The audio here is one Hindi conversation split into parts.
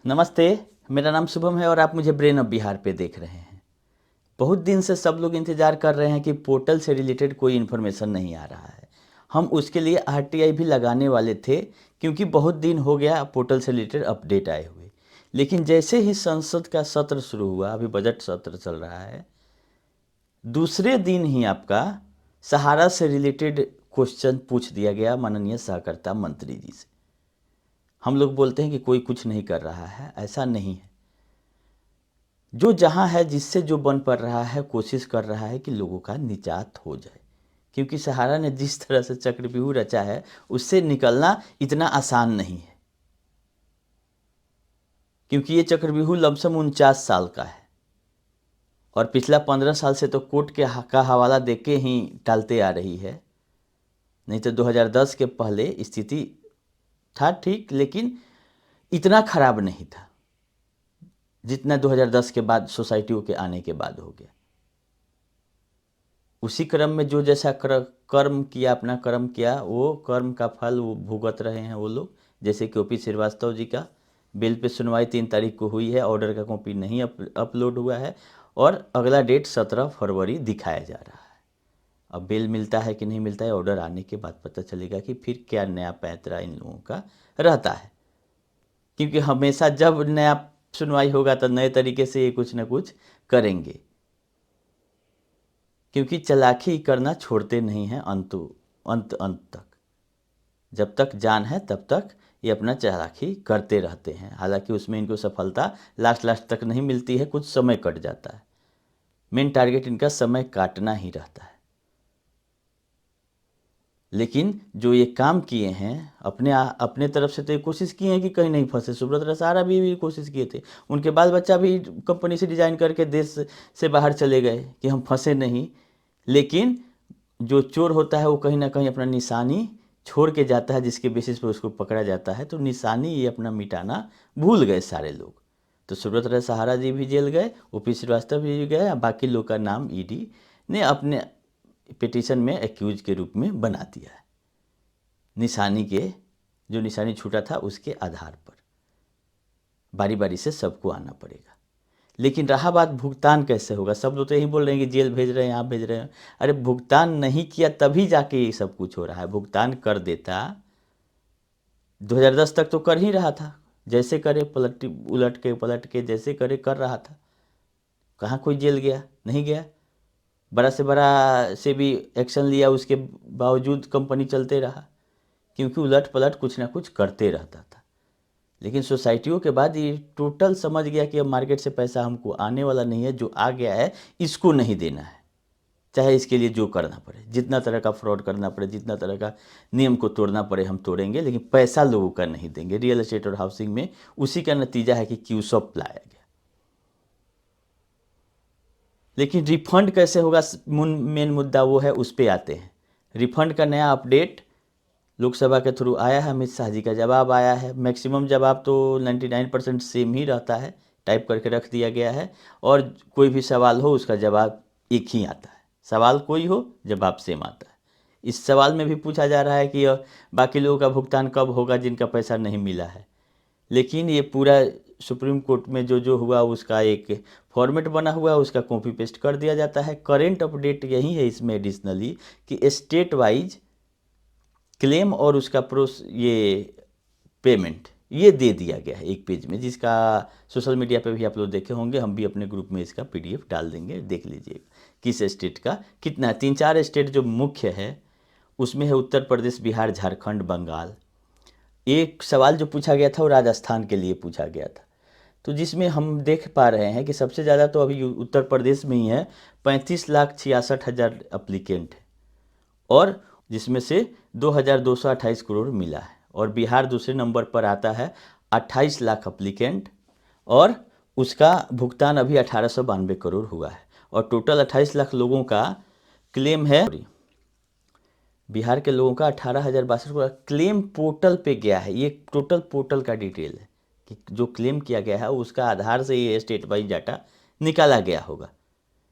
नमस्ते। मेरा नाम शुभम है और आप मुझे ब्रेन ऑफ बिहार पे देख रहे हैं। बहुत दिन से सब लोग इंतज़ार कर रहे हैं कि पोर्टल से रिलेटेड कोई इन्फॉर्मेशन नहीं आ रहा है। हम उसके लिए आरटीआई भी लगाने वाले थे क्योंकि बहुत दिन हो गया पोर्टल से रिलेटेड अपडेट आए हुए। लेकिन जैसे ही संसद का सत्र शुरू हुआ, अभी बजट सत्र चल रहा है, दूसरे दिन ही आपका सहारा से रिलेटेड क्वेश्चन पूछ दिया गया माननीय सहकारिता मंत्री जी से। हम लोग बोलते हैं कि कोई कुछ नहीं कर रहा है, ऐसा नहीं है। जो जहाँ है, जिससे जो बन पड़ रहा है, कोशिश कर रहा है कि लोगों का निजात हो जाए, क्योंकि सहारा ने जिस तरह से चक्रव्यूह रचा है उससे निकलना इतना आसान नहीं है, क्योंकि ये चक्रव्यूह लमसम 49 साल का है और पिछला 15 साल से तो कोर्ट के का हवाला दे के ही टालते आ रही है। नहीं तो 2010 के पहले स्थिति था ठीक, लेकिन इतना खराब नहीं था जितना 2010 के बाद सोसाइटियों के आने के बाद हो गया। उसी क्रम में जो जैसा कर्म किया, अपना कर्म किया, वो कर्म का फल वो भुगत रहे हैं वो लोग। जैसे कि ओपी श्रीवास्तव जी का बिल पे सुनवाई 3 तारीख को हुई है, ऑर्डर का कॉपी नहीं अपलोड हुआ है और अगला डेट 17 फरवरी दिखाया जा रहा है। अब बिल मिलता है कि नहीं मिलता है, ऑर्डर आने के बाद पता चलेगा कि फिर क्या नया पैंतरा इन लोगों का रहता है, क्योंकि हमेशा जब नया सुनवाई होगा तो नए तरीके से ये कुछ ना कुछ करेंगे, क्योंकि चालाकी करना छोड़ते नहीं हैं अंत तक। जब तक जान है तब तक ये अपना चालाकी करते रहते हैं। हालांकि उसमें इनको सफलता लास्ट तक नहीं मिलती है, कुछ समय कट जाता है। मेन टारगेट इनका समय काटना ही रहता है। लेकिन जो ये काम किए हैं अपने तरफ से तो ये कोशिश किए हैं कि कहीं नहीं फंसे। सुब्रत रसारा भी कोशिश किए थे, उनके बाल बच्चा भी कंपनी से डिजाइन करके देश से बाहर चले गए कि हम फंसे नहीं। लेकिन जो चोर होता है वो कहीं ना कहीं अपना निशानी छोड़ के जाता है, जिसके बेसिस पर उसको पकड़ा जाता है। तो निशानी ये अपना मिटाना भूल गए सारे लोग। तो सुब्रत राय सहारा जी भी जेल गए, ओपी श्रीवास्तव भी गए, बाकी लोग का नाम ईडी ने अपने पिटीशन में एक्यूज के रूप में बना दिया है। निशानी के जो निशानी छूटा था उसके आधार पर बारी बारी से सबको आना पड़ेगा। लेकिन रहा बात भुगतान कैसे होगा, सब लोग तो यही बोल रहे हैं कि जेल भेज रहे हैं, आप भेज रहे हैं। अरे भुगतान नहीं किया तभी जाके ये सब कुछ हो रहा है। भुगतान कर देता 2010 तक तो कर ही रहा था, जैसे करे पलट के जैसे करे कर रहा था। कहाँ कोई जेल गया, नहीं गया। बड़ा से बड़ा से भी एक्शन लिया, उसके बावजूद कंपनी चलते रहा, क्योंकि उलट पलट कुछ ना कुछ करते रहता था। लेकिन सोसाइटियों के बाद ये टोटल समझ गया कि अब मार्केट से पैसा हमको आने वाला नहीं है, जो आ गया है इसको नहीं देना है, चाहे इसके लिए जो करना पड़े, जितना तरह का फ्रॉड करना पड़े, जितना तरह का नियम को तोड़ना पड़े हम तोड़ेंगे, लेकिन पैसा लोगों का नहीं देंगे। रियल एस्टेट और हाउसिंग में उसी का नतीजा है कि क्यूसॉप लाया गया। लेकिन रिफंड कैसे होगा, मेन मुद्दा वो है, उस पर आते हैं। रिफंड का नया अपडेट लोकसभा के थ्रू आया है, अमित शाह जी का जवाब आया है। मैक्सिमम जवाब तो 99% सेम ही रहता है, टाइप करके रख दिया गया है। और कोई भी सवाल हो उसका जवाब एक ही आता है, सवाल कोई हो जवाब सेम आता है। इस सवाल में भी पूछा जा रहा है कि बाकी लोगों का भुगतान कब होगा जिनका पैसा नहीं मिला है। लेकिन ये पूरा सुप्रीम कोर्ट में जो हुआ उसका एक फॉर्मेट बना हुआ है, उसका कॉपी पेस्ट कर दिया जाता है। करेंट अपडेट यही है इसमें एडिशनली कि स्टेट वाइज क्लेम और उसका ये पेमेंट ये दे दिया गया है एक पेज में, जिसका सोशल मीडिया पे भी आप लोग देखे होंगे। हम भी अपने ग्रुप में इसका पीडीएफ डाल देंगे, देख लीजिएगा किस स्टेट का कितना। 3-4 स्टेट जो मुख्य है उसमें है उत्तर प्रदेश, बिहार, झारखंड, बंगाल। एक सवाल जो पूछा गया था वो राजस्थान के लिए पूछा गया था, तो जिसमें हम देख पा रहे हैं कि सबसे ज़्यादा तो अभी उत्तर प्रदेश में ही है, 35,66,000 अप्लीकेंट है, और जिसमें से 2,228 करोड़ मिला है। और बिहार दूसरे नंबर पर आता है, 28 लाख अप्लीकेंट, और उसका भुगतान अभी 1892 करोड़ हुआ है। और टोटल 28 लाख लोगों का क्लेम है। बिहार के लोगों का 18,062 करोड़ क्लेम पोर्टल पे गया है। ये टोटल पोर्टल का डिटेल है कि जो क्लेम किया गया है उसका आधार से ये स्टेट वाइज डाटा निकाला गया होगा,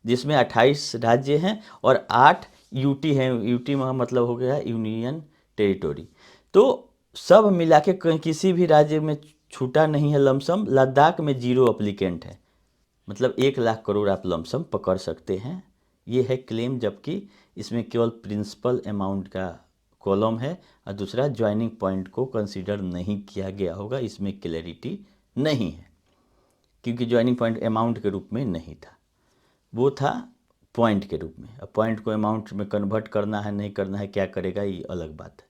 जिसमें 28 राज्य हैं और 8 यूटी हैं। यूटी में मतलब हो गया यूनियन टेरिटोरी। तो सब मिला के कहीं किसी भी राज्य में छूटा नहीं है लमसम, लद्दाख में 0 अप्लीकेंट है, मतलब 1 लाख करोड़ आप लमसम पकड़ सकते हैं। ये है क्लेम, जबकि इसमें केवल प्रिंसिपल अमाउंट का कॉलम है और दूसरा ज्वाइनिंग पॉइंट को कंसीडर नहीं किया गया होगा, इसमें क्लैरिटी नहीं है क्योंकि ज्वाइनिंग पॉइंट अमाउंट के रूप में नहीं था, वो था पॉइंट के रूप में। अब पॉइंट को अमाउंट में कन्वर्ट करना है नहीं करना है, क्या करेगा, ये अलग बात है।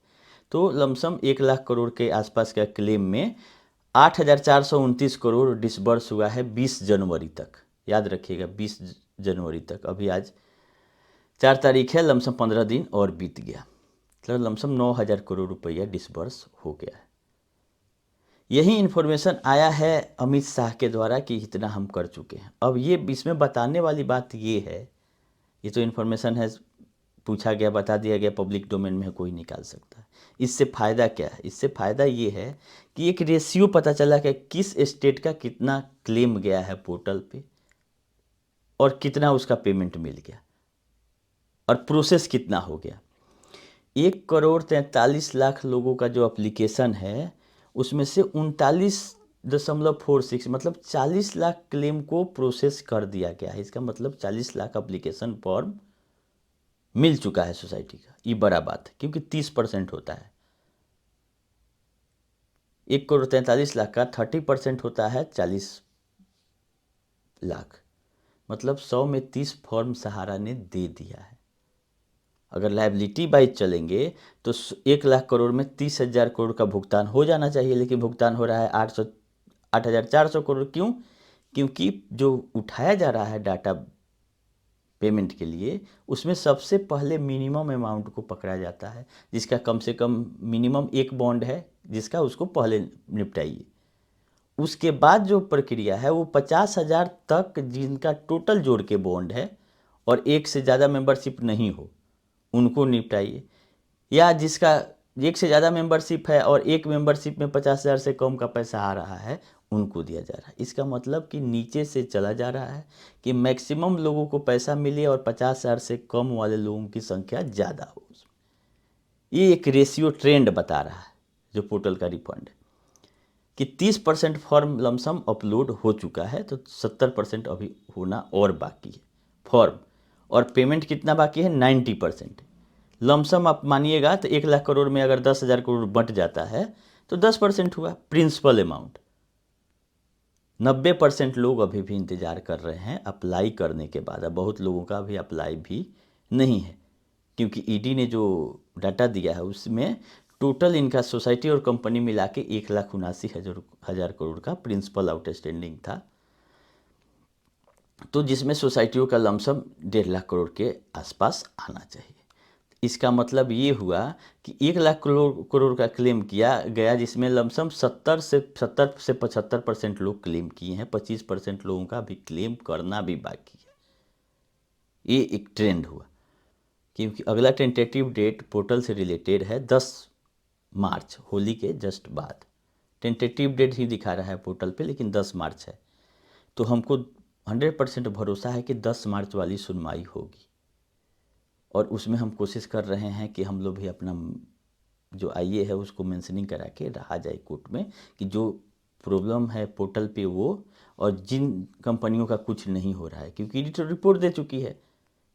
तो लमसम 1 लाख करोड़ के आसपास का क्लेम में 8,429 करोड़ डिसबर्स हुआ है 20 जनवरी तक। याद रखिएगा 20 जनवरी तक, अभी आज 4 तारीख है, लमसम 15 दिन और बीत गया, मतलब लमसम 9,000 करोड़ रुपया डिसबर्स हो गया है। यही इन्फॉर्मेशन आया है अमित शाह के द्वारा कि इतना हम कर चुके हैं। अब ये इसमें बताने वाली बात ये है, ये तो इन्फॉर्मेशन है, पूछा गया बता दिया गया, पब्लिक डोमेन में कोई निकाल सकता है। इससे फ़ायदा क्या है? इससे फ़ायदा ये है कि एक रेशियो पता चला कि किस स्टेट का कितना क्लेम गया है पोर्टल पे और कितना उसका पेमेंट मिल गया और प्रोसेस कितना हो गया। 1,43,00,000 लोगों का जो एप्लीकेशन है उसमें से 39.46 मतलब 40 लाख क्लेम को प्रोसेस कर दिया गया है। इसका मतलब 40 लाख एप्लीकेशन फॉर्म मिल चुका है सोसाइटी का। ये बड़ा बात है क्योंकि 30% होता है, 1,43,00,000 का 30% होता है 40 लाख, मतलब 100 में 30 फॉर्म सहारा ने दे दिया है। अगर लायबिलिटी वाइज चलेंगे तो 1 लाख करोड़ में 30,000 करोड़ का भुगतान हो जाना चाहिए, लेकिन भुगतान हो रहा है 8,400 करोड़। क्यों? क्योंकि जो उठाया जा रहा है डाटा पेमेंट के लिए, उसमें सबसे पहले मिनिमम अमाउंट को पकड़ा जाता है, जिसका कम से कम मिनिमम 1 बॉन्ड है जिसका, उसको पहले निपटाइए। उसके बाद जो प्रक्रिया है वो 50,000 तक जिनका टोटल जोड़ के बॉन्ड है और 1 से ज़्यादा मेंबरशिप नहीं हो उनको निपटाइए, या जिसका 1 से ज़्यादा मेंबरशिप है और 1 मेंबरशिप में 50,000 से कम का पैसा आ रहा है उनको दिया जा रहा है। इसका मतलब कि नीचे से चला जा रहा है कि मैक्सिमम लोगों को पैसा मिले और 50,000 से कम वाले लोगों की संख्या ज़्यादा हो। ये एक रेशियो ट्रेंड बता रहा है जो पोर्टल का रिफंड है कि 30% फॉर्म लमसम अपलोड हो चुका है, तो 70% अभी होना और बाकी है फॉर्म, और पेमेंट कितना बाकी है, 90%। लमसम आप मानिएगा तो 1 लाख करोड़ में अगर 10,000 करोड़ बंट जाता है तो 10% हुआ प्रिंसिपल अमाउंट। 90% लोग अभी भी इंतज़ार कर रहे हैं अप्लाई करने के बाद। अब बहुत लोगों का अभी अप्लाई भी नहीं है क्योंकि ईडी ने जो डाटा दिया है उसमें टोटल इनका सोसाइटी और कंपनी मिला के 1,79,000 करोड़ का प्रिंसिपल आउटस्टैंडिंग था, तो जिसमें सोसाइटियों का लमसम 1.5 लाख करोड़ के आसपास आना चाहिए। इसका मतलब ये हुआ कि 1 लाख करोड़ का क्लेम किया गया, जिसमें लमसम 70 से 75% लोग क्लेम किए हैं, 25% लोगों का भी क्लेम करना भी बाकी है। ये एक ट्रेंड हुआ क्योंकि अगला टेंटेटिव डेट पोर्टल से रिलेटेड है 10 मार्च, होली के जस्ट बाद। टेंटेटिव डेट ही दिखा रहा है पोर्टल पे, लेकिन 10 मार्च है। तो हमको 100% भरोसा है कि 10 मार्च वाली सुनवाई होगी और उसमें हम कोशिश कर रहे हैं कि हम लोग भी अपना जो आईए है उसको मेंशनिंग करा के रहा जाए कोर्ट में कि जो प्रॉब्लम है पोर्टल पे वो, और जिन कंपनियों का कुछ नहीं हो रहा है, क्योंकि ईडी रिपोर्ट दे चुकी है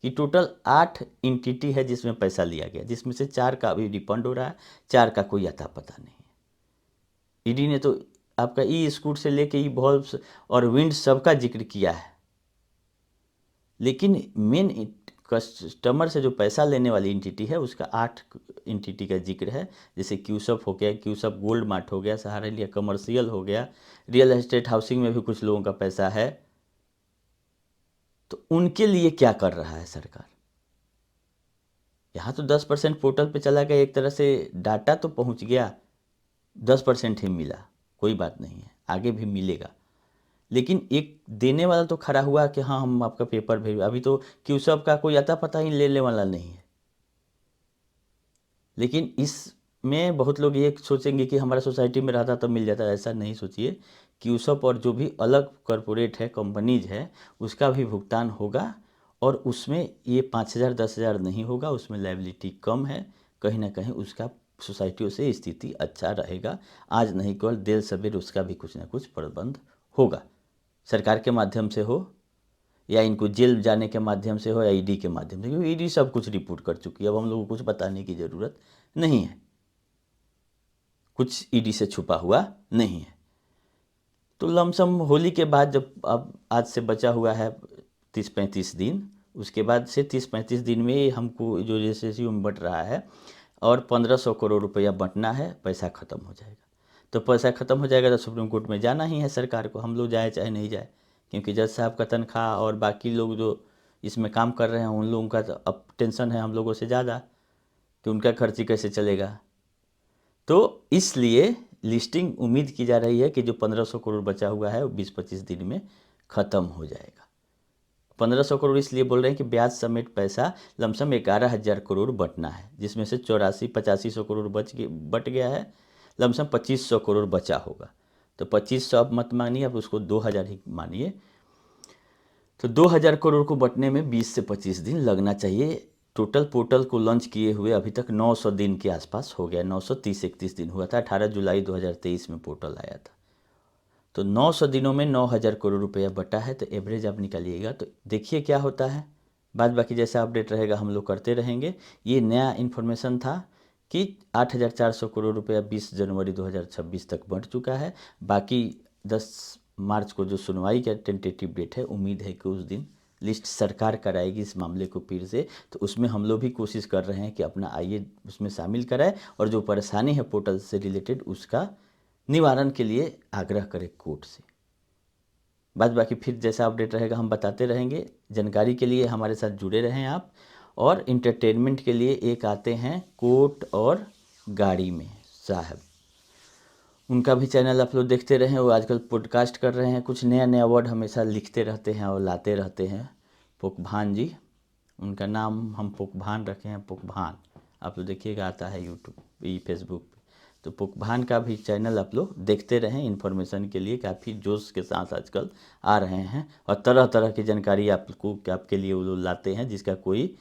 कि टोटल 8 एंटिटी है जिसमें पैसा लिया गया, जिसमें से 4 का अभी रिफंड हो रहा है, 4 का कोई अता पता नहीं है। ईडी ने तो आपका ई स्कूट से लेके ई वॉल्व्स और विंड सबका जिक्र किया है, लेकिन मेन कस्टमर से जो पैसा लेने वाली एंटिटी है उसका 8 एंटिटी का जिक्र है, जैसे क्यूसप हो गया, क्यूसप गोल्ड मार्ट हो गया, सहारा लिया कमर्शियल हो गया, रियल एस्टेट हाउसिंग में भी कुछ लोगों का पैसा है। तो उनके लिए क्या कर रहा है सरकार? यहाँ तो 10% पोर्टल पे चला गया, एक तरह से डाटा तो पहुँच गया, 10% ही मिला, कोई बात नहीं है, आगे भी मिलेगा। लेकिन एक देने वाला तो खड़ा हुआ कि हाँ हम आपका पेपर भेज, अभी तो क्यूसब का कोई अता पता ही लेने वाला नहीं है। लेकिन इसमें बहुत लोग ये सोचेंगे कि हमारा सोसाइटी में रहता तो मिल जाता, ऐसा नहीं सोचिए। क्यूसब और जो भी अलग कॉरपोरेट है, कंपनीज है, उसका भी भुगतान होगा और उसमें ये 5,000 10,000 नहीं होगा, उसमें लायबिलिटी कम है, कहीं ना कहीं उसका सोसाइटियों से स्थिति अच्छा रहेगा। आज नहीं कल देर सवेर उसका भी कुछ ना कुछ प्रबंध होगा, सरकार के माध्यम से हो या इनको जेल जाने के माध्यम से हो या ईडी के माध्यम से, क्योंकि ईडी सब कुछ रिपोर्ट कर चुकी है। अब हम लोगों को कुछ बताने की ज़रूरत नहीं है, कुछ ईडी से छुपा हुआ नहीं है। तो लमसम होली के बाद जब अब आज से बचा हुआ है 30-35 दिन, उसके बाद से 30-35 दिन में हमको जो जैसे में बट रहा है और 1500 करोड़ रुपया बंटना है, पैसा ख़त्म हो जाएगा। तो पैसा ख़त्म हो जाएगा तो सुप्रीम कोर्ट में जाना ही है सरकार को, हम लोग जाए चाहे नहीं जाए, क्योंकि जज साहब का तनख्वाह और बाकी लोग जो इसमें काम कर रहे हैं उन लोगों का तो अब टेंशन है हम लोगों से ज़्यादा कि उनका खर्ची कैसे चलेगा। तो इसलिए लिस्टिंग उम्मीद की जा रही है कि जो 1500 करोड़ बचा हुआ है वो 20-25 दिन में ख़त्म हो जाएगा। 1500 करोड़ इसलिए बोल रहे हैं कि ब्याज समेत पैसा लमसम 11,000 करोड़ बटना है, जिसमें से 84-85 करोड़ बट गया है, लमसम 2500 करोड़ बचा होगा। तो 2500 अब मत मानिए, अब उसको 2000 ही मानिए। तो 2000 करोड़ को बटने में 20 से 25 दिन लगना चाहिए। टोटल पोर्टल को लॉन्च किए हुए अभी तक 900 दिन के आसपास हो गया, 930-31 दिन हुआ था। 18 जुलाई 2023 में पोर्टल आया था। तो 900 दिनों में 9000 करोड़ रुपया बटा है, तो एवरेज आप निकालिएगा तो देखिए क्या होता है। बाद बाकी जैसा अपडेट रहेगा हम लोग करते रहेंगे। ये नया इन्फॉर्मेशन था कि 8400 करोड़ रुपया 20 जनवरी 2026 तक बढ़ चुका है। बाकी 10 मार्च को जो सुनवाई का टेंटेटिव डेट है, उम्मीद है कि उस दिन लिस्ट सरकार कराएगी इस मामले को फिर से। तो उसमें हम लोग भी कोशिश कर रहे हैं कि अपना आइए उसमें शामिल कराए और जो परेशानी है पोर्टल से रिलेटेड उसका निवारण के लिए आग्रह करें कोर्ट से। बाद बाकी फिर जैसा अपडेट रहेगा हम बताते रहेंगे। जानकारी के लिए हमारे साथ जुड़े रहें आप। और इंटरटेनमेंट के लिए एक आते हैं कोर्ट और गाड़ी में साहब, उनका भी चैनल आप लोग देखते रहें। वो आजकल पॉडकास्ट कर रहे हैं, कुछ नया नया वर्ड हमेशा लिखते रहते हैं और लाते रहते हैं। पुकभान जी, उनका नाम हम पुकभान रखे हैं, पुकभान। आप लोग देखिएगा, आता है यूट्यूब फेसबुक पे। तो पुकभान का भी चैनल आप लोग देखते रहें। इन्फॉर्मेशन के लिए काफ़ी जोश के साथ आजकल आ रहे हैं और तरह तरह की जानकारी आपके लिए वो लोग लाते हैं, जिसका कोई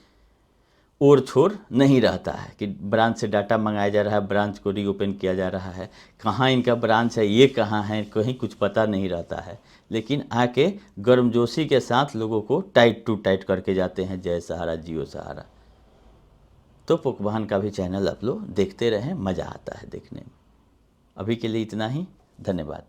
ओर छोर नहीं रहता है कि ब्रांच से डाटा मंगाया जा रहा है, ब्रांच को रीओपन किया जा रहा है, कहाँ इनका ब्रांच है, ये कहाँ है, कहीं कुछ पता नहीं रहता है। लेकिन आके गर्मजोशी के साथ लोगों को टाइट टू टाइट करके जाते हैं, जय सहारा जियो सहारा। तो पुकभान का भी चैनल आप लोग देखते रहें, मज़ा आता है देखने में। अभी के लिए इतना ही, धन्यवाद।